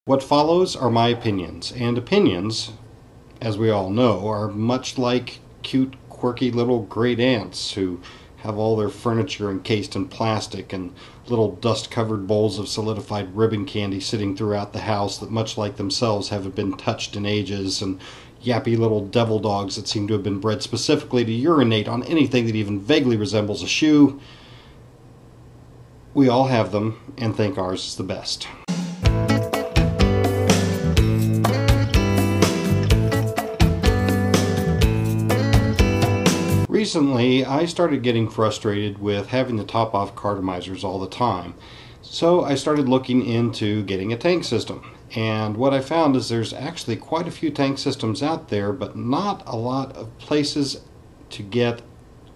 What follows are my opinions, and opinions, as we all know, are much like cute, quirky little great aunts who have all their furniture encased in plastic and little dust-covered bowls of solidified ribbon candy sitting throughout the house that, much like themselves, haven't been touched in ages, and yappy little devil dogs that seem to have been bred specifically to urinate on anything that even vaguely resembles a shoe. We all have them and think ours is the best. Recently, I started getting frustrated with having to top off cartomizers all the time, so I started looking into getting a tank system. And what I found is there's actually quite a few tank systems out there, but not a lot of places to get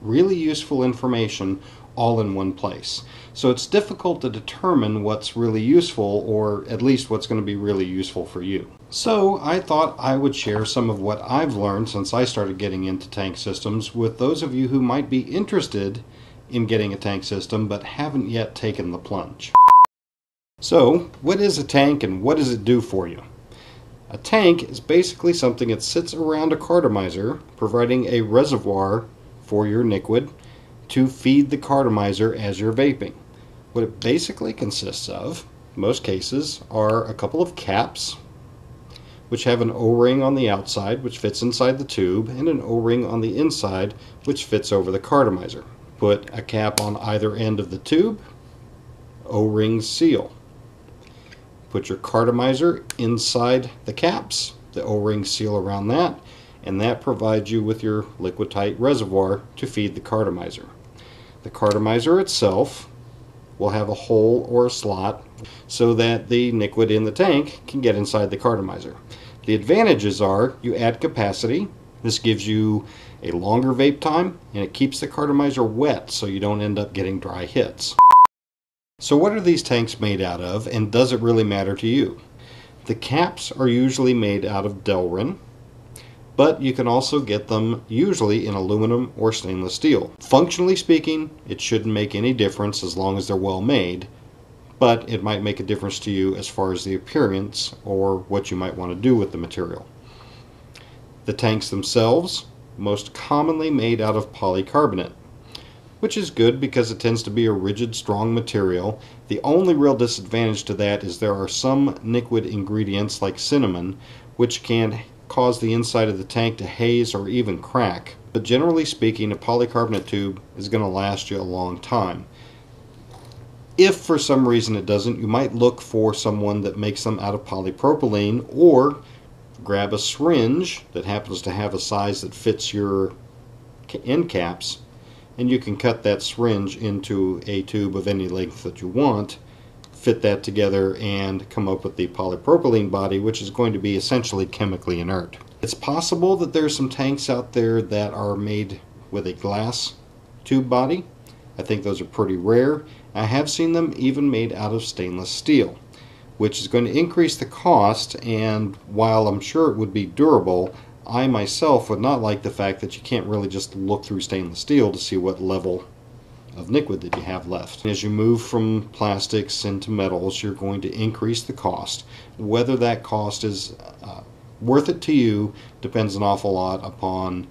really useful information all in one place. So it's difficult to determine what's really useful, or at least what's going to be really useful for you. So I thought I would share some of what I've learned since I started getting into tank systems with those of you who might be interested in getting a tank system but haven't yet taken the plunge. So, what is a tank and what does it do for you? A tank is basically something that sits around a cartomizer, providing a reservoir for your liquid to feed the cartomizer as you're vaping. What it basically consists of, in most cases, are a couple of caps which have an O-ring on the outside which fits inside the tube, and an O-ring on the inside which fits over the cartomizer. Put a cap on either end of the tube, O-ring seal. Put your cartomizer inside the caps, the O-ring seal around that, and that provides you with your liquid tight reservoir to feed the cartomizer. The cartomizer itself will have a hole or a slot so that the liquid in the tank can get inside the cartomizer. The advantages are you add capacity. This gives you a longer vape time, and it keeps the cartomizer wet so you don't end up getting dry hits. So what are these tanks made out of, and does it really matter to you? The caps are usually made out of Delrin, but you can also get them usually in aluminum or stainless steel. Functionally speaking, it shouldn't make any difference as long as they're well made, but it might make a difference to you as far as the appearance or what you might want to do with the material. The tanks themselves, most commonly made out of polycarbonate, which is good because it tends to be a rigid, strong material. The only real disadvantage to that is there are some liquid ingredients like cinnamon which can cause the inside of the tank to haze or even crack. But generally speaking, a polycarbonate tube is going to last you a long time. If for some reason it doesn't, you might look for someone that makes them out of polypropylene, or grab a syringe that happens to have a size that fits your end caps, and you can cut that syringe into a tube of any length that you want, fit that together, and come up with the polypropylene body, which is going to be essentially chemically inert. It's possible that there's some tanks out there that are made with a glass tube body. I think those are pretty rare. I have seen them even made out of stainless steel, which is going to increase the cost, and while I'm sure it would be durable, I myself would not like the fact that you can't really just look through stainless steel to see what level of liquid that you have left. As you move from plastics into metals, you're going to increase the cost. Whether that cost is worth it to you depends an awful lot upon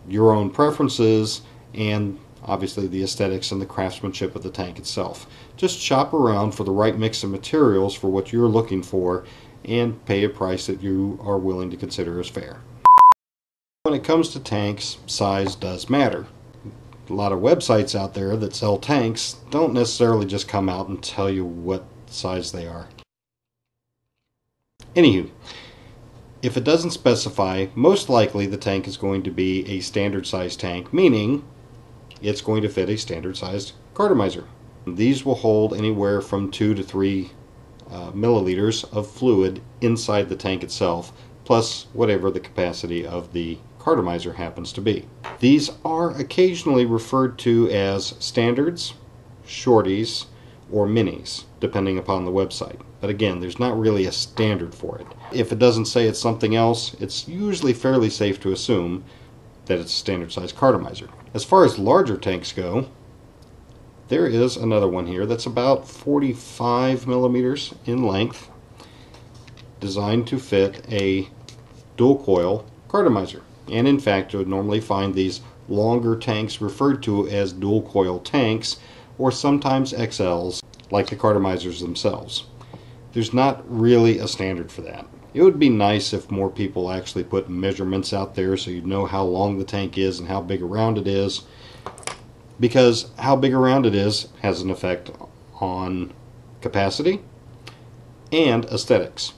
your own preferences and obviously the aesthetics and the craftsmanship of the tank itself. Just shop around for the right mix of materials for what you're looking for and pay a price that you are willing to consider as fair. When it comes to tanks, size does matter. A lot of websites out there that sell tanks don't necessarily just come out and tell you what size they are. Anywho, if it doesn't specify, most likely the tank is going to be a standard size tank, meaning it's going to fit a standard sized cartomizer. These will hold anywhere from 2 to 3 milliliters of fluid inside the tank itself, plus whatever the capacity of the cartomizer happens to be. These are occasionally referred to as standards, shorties, or minis, depending upon the website. But again, there's not really a standard for it. If it doesn't say it's something else, it's usually fairly safe to assume that it's a standard size cartomizer. As far as larger tanks go, there is another one here that's about 45 millimeters in length, designed to fit a dual coil cartomizer. And in fact, you would normally find these longer tanks referred to as dual coil tanks, or sometimes XLs, like the cartomizers themselves. There's not really a standard for that. It would be nice if more people actually put measurements out there so you'd know how long the tank is and how big around it is, because how big around it is has an effect on capacity and aesthetics.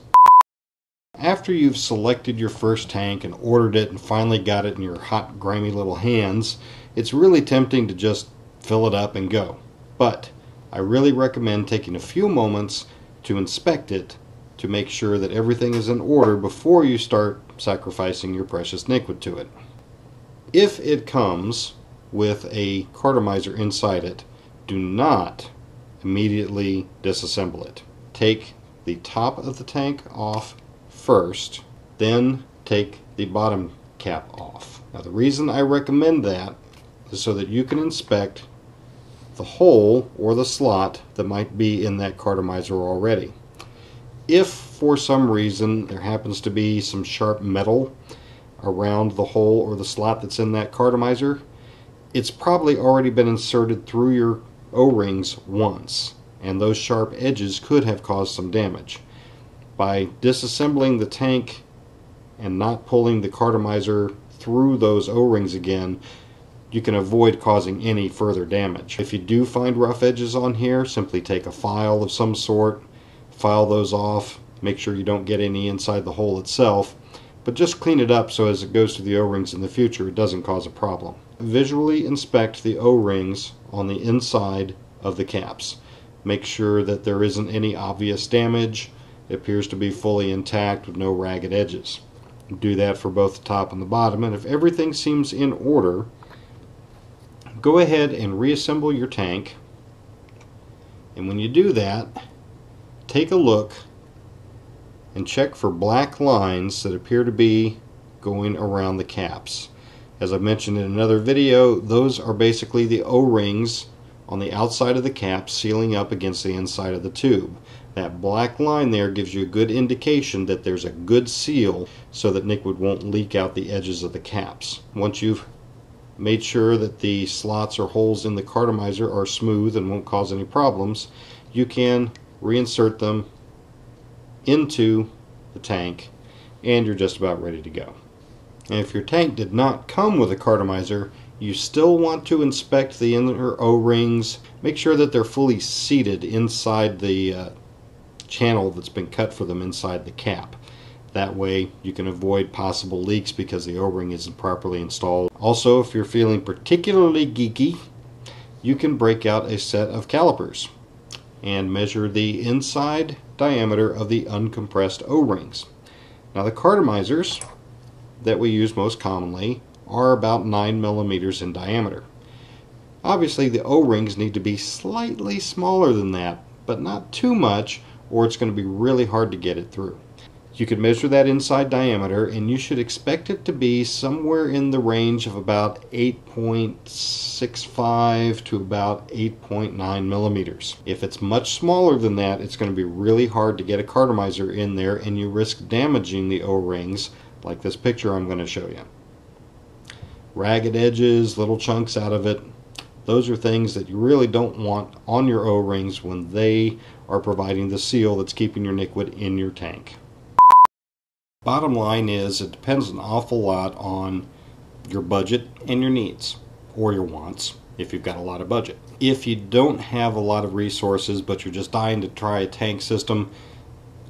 After you've selected your first tank and ordered it and finally got it in your hot, grimy little hands, it's really tempting to just fill it up and go. But I really recommend taking a few moments to inspect it to make sure that everything is in order before you start sacrificing your precious liquid to it. If it comes with a cartomizer inside it, do not immediately disassemble it. Take the top of the tank off first, then take the bottom cap off. Now the reason I recommend that is so that you can inspect the hole or the slot that might be in that cartomizer already. If for some reason there happens to be some sharp metal around the hole or the slot that's in that cartomizer, it's probably already been inserted through your O-rings once, and those sharp edges could have caused some damage. By disassembling the tank and not pulling the cartomizer through those O-rings again, you can avoid causing any further damage. If you do find rough edges on here, simply take a file of some sort, file those off, make sure you don't get any inside the hole itself, but just clean it up so as it goes to the O-rings in the future it doesn't cause a problem. Visually inspect the O-rings on the inside of the caps. Make sure that there isn't any obvious damage. It appears to be fully intact with no ragged edges. Do that for both the top and the bottom, and if everything seems in order, go ahead and reassemble your tank. And when you do that, take a look and check for black lines that appear to be going around the caps. As I mentioned in another video, those are basically the O-rings on the outside of the cap sealing up against the inside of the tube. That black line there gives you a good indication that there's a good seal so that liquid won't leak out the edges of the caps. Once you've made sure that the slots or holes in the cartomizer are smooth and won't cause any problems, you can reinsert them into the tank and you're just about ready to go. And if your tank did not come with a cartomizer, you still want to inspect the inner O-rings. Make sure that they're fully seated inside the channel that's been cut for them inside the cap. That way you can avoid possible leaks because the O-ring isn't properly installed. Also, if you're feeling particularly geeky, you can break out a set of calipers and measure the inside diameter of the uncompressed O-rings. Now the cartomizers that we use most commonly are about 9 millimeters in diameter. Obviously the O-rings need to be slightly smaller than that, but not too much, or it's going to be really hard to get it through. You can measure that inside diameter and you should expect it to be somewhere in the range of about 8.65 to about 8.9 millimeters. If it's much smaller than that, it's going to be really hard to get a cartomizer in there and you risk damaging the O-rings like this picture I'm going to show you. Ragged edges, little chunks out of it, those are things that you really don't want on your O-rings when they are providing the seal that's keeping your liquid in your tank. Bottom line is, it depends an awful lot on your budget and your needs, or your wants, if you've got a lot of budget. If you don't have a lot of resources, but you're just dying to try a tank system,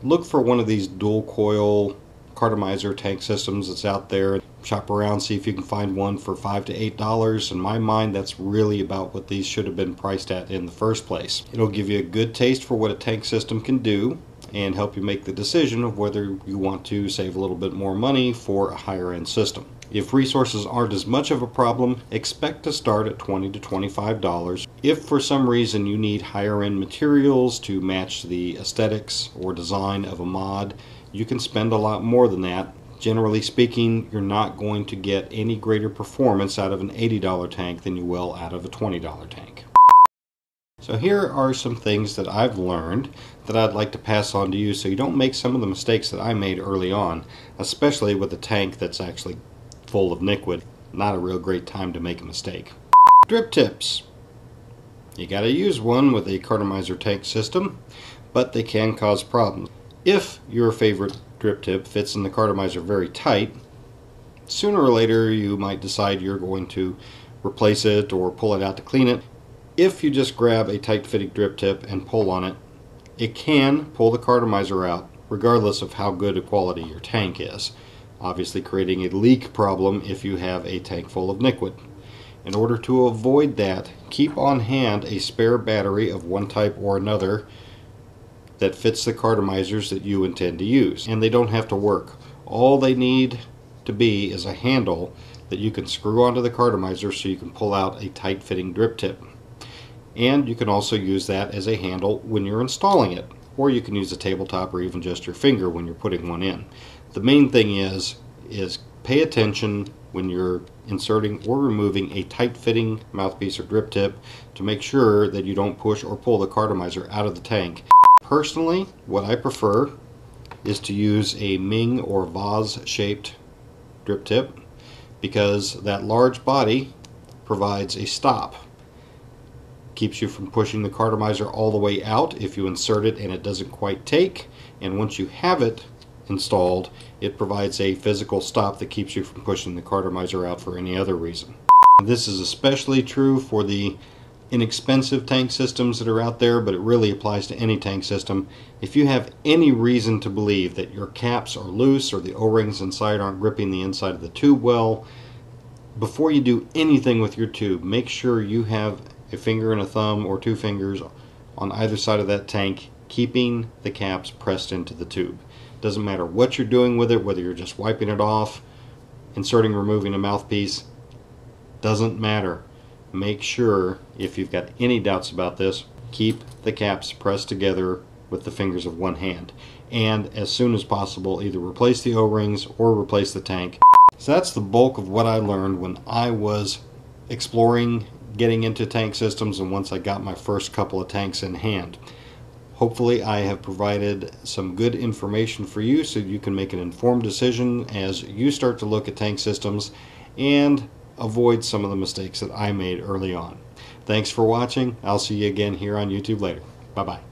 look for one of these dual coil cartomizer tank systems that's out there. Shop around, see if you can find one for $5 to $8. In my mind, that's really about what these should have been priced at in the first place. It'll give you a good taste for what a tank system can do and help you make the decision of whether you want to save a little bit more money for a higher end system. If resources aren't as much of a problem, expect to start at $20 to $25. If for some reason you need higher end materials to match the aesthetics or design of a mod, you can spend a lot more than that. Generally speaking, you're not going to get any greater performance out of an $80 tank than you will out of a $20 tank. So here are some things that I've learned that I'd like to pass on to you so you don't make some of the mistakes that I made early on, especially with a tank that's actually full of liquid. Not a real great time to make a mistake. Drip tips. You gotta use one with a cartomizer tank system, but they can cause problems. If your favorite drip tip fits in the cartomizer very tight, sooner or later you might decide you're going to replace it or pull it out to clean it. If you just grab a tight-fitting drip tip and pull on it, it can pull the cartomizer out regardless of how good a quality your tank is, obviously creating a leak problem if you have a tank full of liquid. In order to avoid that, keep on hand a spare battery of one type or another that fits the cartomizers that you intend to use. And they don't have to work. All they need to be is a handle that you can screw onto the cartomizer so you can pull out a tight-fitting drip tip. And you can also use that as a handle when you're installing it, or you can use a tabletop or even just your finger when you're putting one in. The main thing is pay attention when you're inserting or removing a tight-fitting mouthpiece or drip tip to make sure that you don't push or pull the cartomizer out of the tank. Personally, what I prefer is to use a Ming or vase shaped drip tip because that large body provides a stop. Keeps you from pushing the cartomizer all the way out if you insert it and it doesn't quite take, and once you have it installed, it provides a physical stop that keeps you from pushing the cartomizer out for any other reason. This is especially true for the inexpensive tank systems that are out there, but it really applies to any tank system. If you have any reason to believe that your caps are loose or the O-rings inside aren't gripping the inside of the tube well, before you do anything with your tube, make sure you have a finger and a thumb or two fingers on either side of that tank, keeping the caps pressed into the tube. Doesn't matter what you're doing with it, whether you're just wiping it off, inserting, removing a mouthpiece, doesn't matter. Make sure, if you've got any doubts about this, keep the caps pressed together with the fingers of one hand. And as soon as possible, either replace the O-rings or replace the tank. So that's the bulk of what I learned when I was exploring getting into tank systems and once I got my first couple of tanks in hand. Hopefully I have provided some good information for you so you can make an informed decision as you start to look at tank systems and avoid some of the mistakes that I made early on. Thanks for watching. I'll see you again here on YouTube later. Bye-bye.